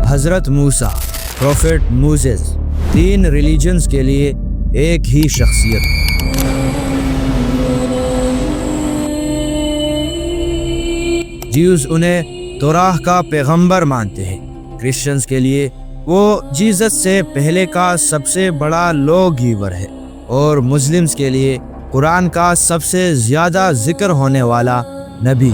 حضرت موسیٰ، profit موسیس، 3 religions کے لیے ایک ہی شخصیت۔ جیوز انہیں توراہ کا پیغمبر مانتے ہیں، کرسچنز کے لیے وہ جیزس سے پہلے کا سب سے بڑا لا گیور ہے، اور مسلمز کے لیے قرآن کا سب سے زیادہ ذکر ہونے والا نبی۔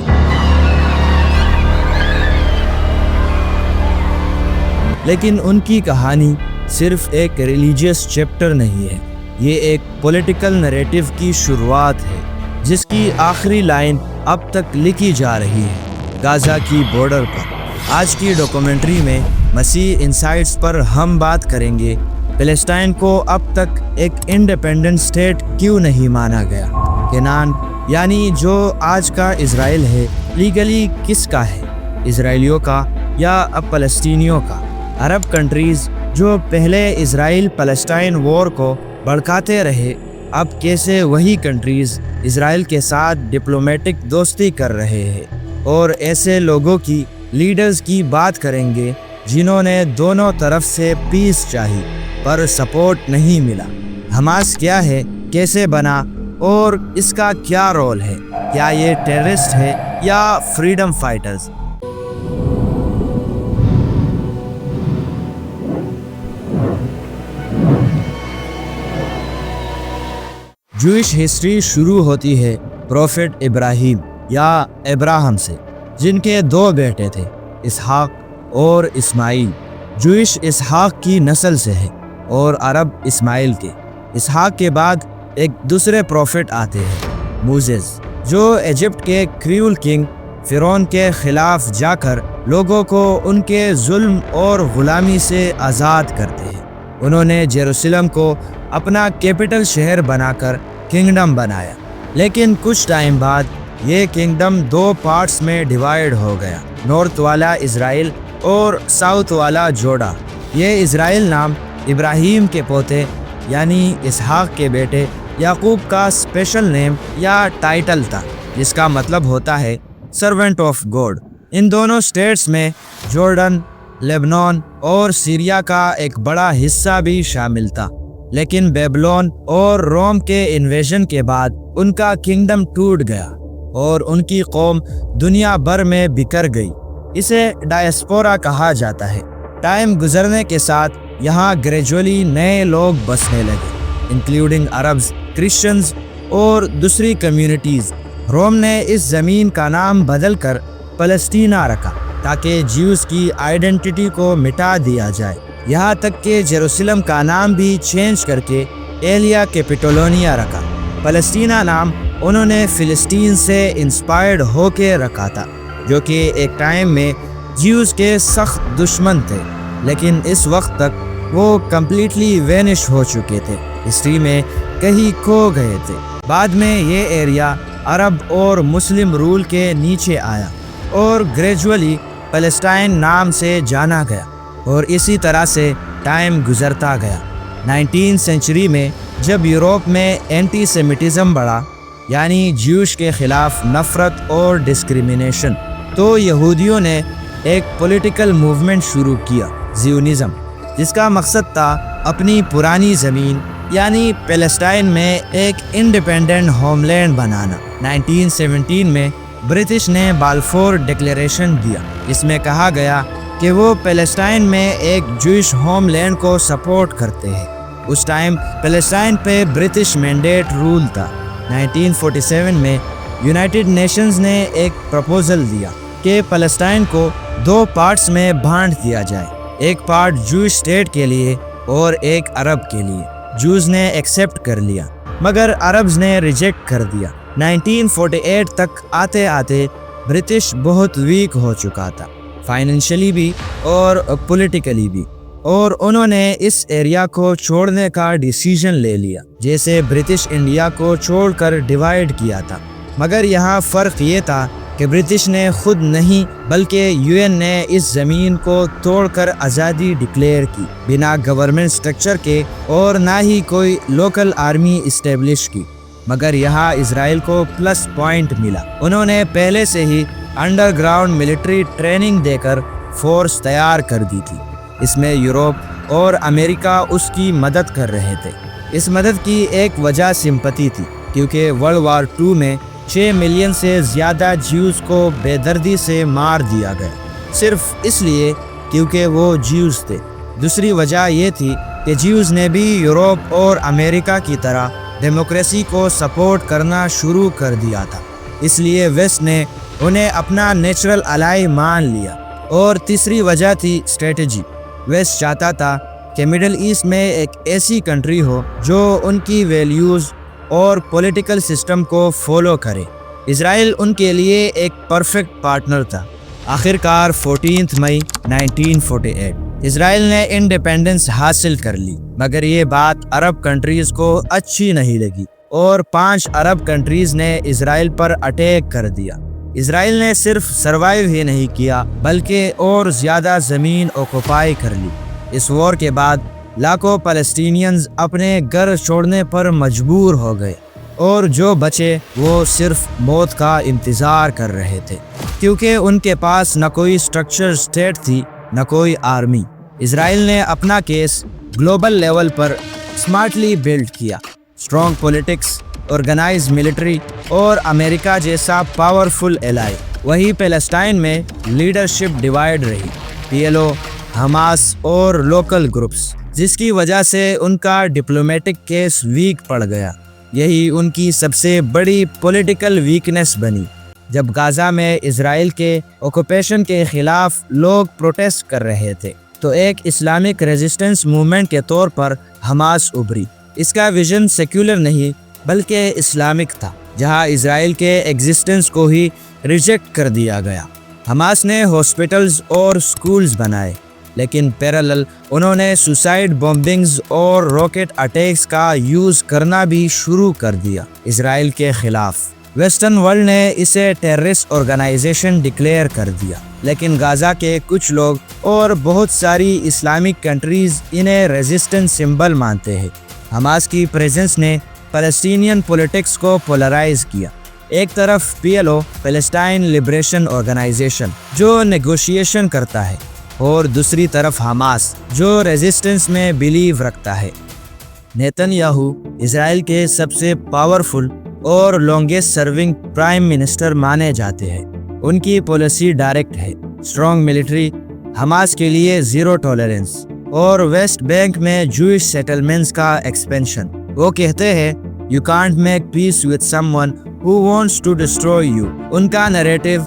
لیکن ان کی کہانی صرف ایک ریلیجیس چیپٹر نہیں ہے، یہ ایک پولیٹیکل نریٹو کی شروعات ہے جس کی آخری لائن اب تک لکھی جا رہی ہے، غزہ کی بارڈر پر۔ آج کی ڈاکومنٹری میں مسیح انسائٹس پر ہم بات کریں گے فلسطین کو اب تک ایک انڈیپینڈنٹ اسٹیٹ کیوں نہیں مانا گیا، کینان یعنی جو آج کا اسرائیل ہے لیگلی کس کا ہے، اسرائیلیوں کا یا اب فلسطینیوں کا؟ عرب کنٹریز جو پہلے اسرائیل فلسطین وار کو بھڑکاتے رہے، اب کیسے وہی کنٹریز اسرائیل کے ساتھ ڈپلومیٹک دوستی کر رہے ہیں؟ اور ایسے لوگوں کی لیڈرز کی بات کریں گے جنہوں نے دونوں طرف سے پیس چاہی پر سپورٹ نہیں ملا۔ حماس کیا ہے، کیسے بنا، اور اس کا کیا رول ہے؟ کیا یہ ٹیررسٹ ہے یا فریڈم فائٹرز؟ جوئش ہسٹری شروع ہوتی ہے پروفٹ ابراہیم یا ابراہم سے، جن کے 2 بیٹے تھے، اسحاق اور اسماعیل۔ جوئش اسحاق کی نسل سے ہے اور عرب اسماعیل کے۔ اسحاق کے بعد ایک دوسرے پروفٹ آتے ہیں، موسیس، جو ایجپٹ کے کریول کنگ فرعون کے خلاف جا کر لوگوں کو ان کے ظلم اور غلامی سے آزاد کرتے ہیں۔ انہوں نے یروشلم کو اپنا کیپٹل شہر بنا کر کنگڈم بنایا، لیکن کچھ ٹائم بعد یہ کنگڈم 2 پارٹس میں ڈیوائیڈ ہو گیا، نارتھ والا اسرائیل اور ساؤتھ والا جوڈا۔ یہ اسرائیل نام ابراہیم کے پوتے یعنی اسحاق کے بیٹے یعقوب کا اسپیشل نیم یا ٹائٹل تھا، جس کا مطلب ہوتا ہے سرونٹ آف گاڈ۔ ان دونوں اسٹیٹس میں جورڈن، لیبنان اور سیریا کا ایک بڑا حصہ بھی شامل تھا، لیکن بیبلون اور روم کے انویژن کے بعد ان کا کنگڈم ٹوٹ گیا اور ان کی قوم دنیا بھر میں بکھر گئی۔ اسے ڈائسپورا کہا جاتا ہے۔ ٹائم گزرنے کے ساتھ یہاں گریجولی نئے لوگ بسنے لگے، انکلوڈنگ عربز، کرسچنز اور دوسری کمیونٹیز۔ روم نے اس زمین کا نام بدل کر فلسطینہ رکھا تاکہ جیوز کی آئیڈینٹی کو مٹا دیا جائے، یہاں تک کہ یروشلم کا نام بھی چینج کر کے ایلیا کیپیٹولونیا رکھا۔ فلسطینہ نام انہوں نے فلسطین سے انسپائرڈ ہو کے رکھا تھا، جو کہ ایک ٹائم میں جیوز کے سخت دشمن تھے، لیکن اس وقت تک وہ کمپلیٹلی وینش ہو چکے تھے، ہسٹری میں کہیں کھو گئے تھے۔ بعد میں یہ ایریا عرب اور مسلم رول کے نیچے آیا اور گریجولی فلسطین نام سے جانا گیا، اور اسی طرح سے ٹائم گزرتا گیا۔ 19 سینچری میں جب یورپ میں اینٹی سیمیٹزم بڑھا، یعنی جیوش کے خلاف نفرت اور ڈسکریمنیشن، تو یہودیوں نے ایک پولیٹیکل موومنٹ شروع کیا، زیونزم، جس کا مقصد تھا اپنی پرانی زمین یعنی پیلسٹائن میں ایک انڈیپینڈنٹ ہوم لینڈ بنانا۔ 1917 میں برٹش نے بالفور ڈکلیریشن دیا، اس میں کہا گیا کہ وہ پیلسٹائن میں ایک جوئش ہوم لینڈ کو سپورٹ کرتے ہیں۔ اس ٹائم پیلسٹائن پہ برٹش مینڈیٹ رول تھا۔ 1947 میں یونائٹڈ نیشنز نے ایک پروپوزل دیا کہ فلسطین کو 2 پارٹس میں بانٹ دیا جائے، ایک پارٹ جوئش اسٹیٹ کے لیے اور ایک عرب کے لیے۔ جوز نے ایکسیپٹ کر لیا، مگر عربز نے ریجیکٹ کر دیا۔ 1948 تک آتے آتے برٹش بہت ویک ہو چکا تھا، فائنینشلی بھی اور پولیٹیکلی بھی، اور انہوں نے اس ایریا کو چھوڑنے کا ڈیسیژن لے لیا، جیسے برٹش انڈیا کو چھوڑ کر ڈیوائیڈ کیا تھا۔ مگر یہاں فرق یہ تھا کہ برٹش نے خود نہیں بلکہ UN نے اس زمین کو توڑ کر آزادی ڈکلیئر کی، بنا گورنمنٹ سٹرکچر کے اور نہ ہی کوئی لوکل آرمی اسٹیبلش کی۔ مگر یہاں اسرائیل کو پلس پوائنٹ ملا، انہوں نے پہلے سے ہی انڈر گراؤنڈ ملٹری ٹریننگ دے کر فورس تیار کر دی تھی۔ اس میں یورپ اور امریکہ اس کی مدد کر رہے تھے۔ اس مدد کی ایک وجہ سمپتی تھی، کیونکہ ورلڈ وار 2 میں 6 ملین سے زیادہ جیوز کو بے دردی سے مار دیا گیا، صرف اس لیے کیونکہ وہ جیوز تھے۔ دوسری وجہ یہ تھی کہ جیوز نے بھی یورپ اور امریکہ کی طرح ڈیموکریسی کو سپورٹ کرنا شروع کر دیا تھا، اس لیے ویسٹ نے انہیں اپنا نیچرل الائی مان لیا۔ اور تیسری وجہ تھی اسٹریٹجی۔ ویسٹ چاہتا تھا کہ مڈل ایسٹ میں ایک ایسی کنٹری ہو جو ان کی ویلیوز اور پولیٹیکل سسٹم کو فالو کرے۔ اسرائیل ان کے لیے ایک پرفیکٹ پارٹنر تھا۔ آخر کار 14 مئی 1948 اسرائیل نے انڈیپینڈنس حاصل کر لی، مگر یہ بات عرب کنٹریز کو اچھی نہیں لگی اور 5 عرب کنٹریز نے اسرائیل پر اٹیک کر دیا۔ اسرائیل نے صرف سروائیو ہی نہیں کیا بلکہ اور زیادہ زمین اوکوپائی کر لی۔ اس وار کے بعد لاکھوں فلسطینینز اپنے گھر چھوڑنے پر مجبور ہو گئے، اور جو بچے وہ صرف موت کا انتظار کر رہے تھے، کیونکہ ان کے پاس نہ کوئی اسٹرکچر اسٹیٹ تھی نہ کوئی آرمی۔ اسرائیل نے اپنا کیس گلوبل لیول پر سمارٹلی بلڈ کیا۔ اسٹرانگ پولیٹکس، آرگنائز ملٹری اور امریکہ جیسا پاورفل الائی۔ وہی پیلسٹائن میں لیڈرشپ ڈیوائیڈ رہی، PLO، حماس اور لوکل گروپس، جس کی وجہ سے ان کا ڈپلومیٹک کیس ویک پڑ گیا۔ یہی ان کی سب سے بڑی پولیٹیکل ویکنس بنی۔ جب غزہ میں اسرائیل کے آکوپیشن کے خلاف لوگ پروٹیسٹ کر رہے تھے تو ایک اسلامک ریزسٹنس موومنٹ کے طور پر حماس ابھری۔ اس کا ویژن سیکولر نہیں بلکہ اسلامک تھا، جہاں اسرائیل کے ایگزسٹنس کو ہی ریجیکٹ کر دیا گیا۔ حماس نے ہاسپٹلز اور سکولز بنائے، لیکن پیرالل انہوں نے سوسائڈ بومبنگز اور راکٹ اٹیکس کا یوز کرنا بھی شروع کر دیا اسرائیل کے خلاف۔ ویسٹرن ورلڈ نے اسے ٹیررسٹ آرگنائزیشن ڈکلیئر کر دیا، لیکن غزہ کے کچھ لوگ اور بہت ساری اسلامک کنٹریز انہیں ریزسٹنس سمبل مانتے ہیں۔ حماس کی پریزنس نے فلسطینین پولیٹکس کو پولرائز کیا۔ ایک طرف PLO فلسطین لبریشن آرگنائزیشن جو نیگوشیشن کرتا ہے، اور دوسری طرف حماس جو ریزسٹنس میں بیلیو رکھتا ہے۔ نیتن یاہو اسرائیل کے سب سے پاورفل اور لانگسٹ سرونگ پرائم منسٹر مانے جاتے ہیں۔ ان کی پالیسی ڈائریکٹ ہے، اسٹرانگ ملٹری، حماس کے لیے زیرو ٹالرنس، اور ویسٹ بینک میں جوئش سیٹلمنٹس کا ایکسپینشن۔ وہ کہتے ہیں "You can't make peace with someone who wants to destroy you". ان کا نیریٹو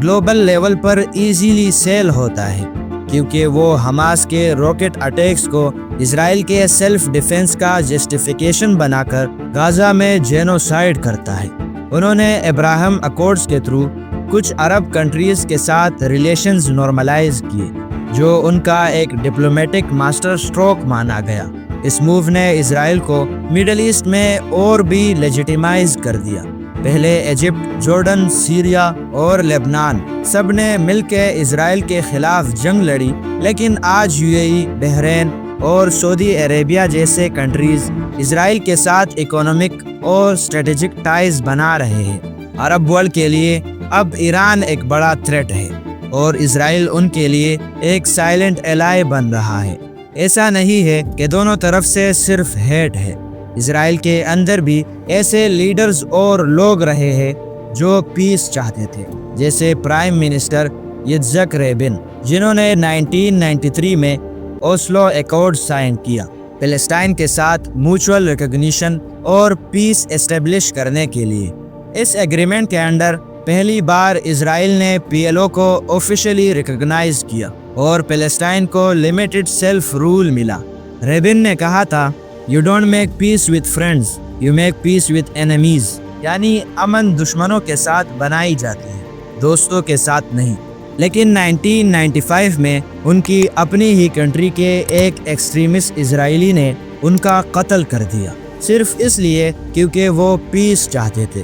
گلوبل لیول پر ایزیلی سیل ہوتا ہے، کیونکہ وہ حماس کے راکٹ اٹیکس کو اسرائیل کے سیلف ڈیفنس کا جسٹیفیکیشن بنا کر غزہ میں جینوسائیڈ کرتا ہے۔ انہوں نے ابراہم اکارڈز کے تھرو کچھ عرب کنٹریز کے ساتھ ریلیشنز نارملائز کیے، جو ان کا ایک ڈپلومیٹک ماسٹر اسٹروک مانا گیا۔ اس موو نے اسرائیل کو مڈل ایسٹ میں اور بھی لیجیٹیمائز کر دیا۔ پہلے ایجپٹ، جارڈن، سیریا اور لبنان سب نے مل کے اسرائیل کے خلاف جنگ لڑی، لیکن آج UAE، بحرین اور سعودی عربیہ جیسے کنٹریز اسرائیل کے ساتھ اکنامک اور اسٹریٹجک ٹائز بنا رہے ہیں۔ عرب ورلڈ کے لیے اب ایران ایک بڑا تھریٹ ہے، اور اسرائیل ان کے لیے ایک سائلنٹ الائی بن رہا ہے۔ ایسا نہیں ہے کہ دونوں طرف سے صرف ہیٹ ہے۔ اسرائیل کے اندر بھی ایسے لیڈرز اور لوگ رہے ہیں جو پیس چاہتے تھے، جیسے پرائم منسٹر یtzhak رابین، جنہوں نے 1993 میں اوسلو ایکارڈ سائن کیا، فلسطین کے ساتھ میوچول ریکگنیشن اور پیس اسٹیبلش کرنے کے لیے۔ اس ایگریمنٹ کے انڈر پہلی بار اسرائیل نے PLO کو آفیشلی ریکگنائز کیا اور فلسطین کو لمیٹڈ سیلف رول ملا۔ رابین نے کہا تھا "You don't make peace with friends, you make peace with enemies". یعنی امن دشمنوں کے ساتھ بنائی جاتی ہے، دوستوں کے ساتھ نہیں۔ لیکن 1995 میں ان کی اپنی ہی کنٹری کے ایک ایکسٹریمسٹ اسرائیلی نے ان کا قتل کر دیا، صرف اس لیے کیونکہ وہ پیس چاہتے تھے۔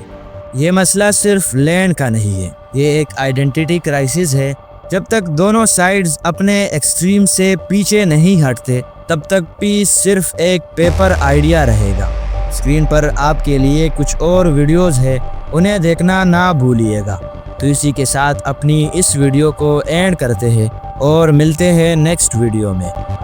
یہ مسئلہ صرف لینڈ کا نہیں ہے، یہ ایک آئیڈینٹی کرائسس ہے۔ جب تک دونوں سائیڈز اپنے ایکسٹریم سے پیچھے نہیں ہٹتے، تب تک پیس صرف ایک پیپر آئیڈیا رہے گا۔ اسکرین پر آپ کے لیے کچھ اور ویڈیوز ہے، انہیں دیکھنا نہ بھولیے گا۔ تو اسی کے ساتھ اپنی اس ویڈیو کو اینڈ کرتے ہیں۔ اور ملتے ہیں نیکسٹ ویڈیو میں۔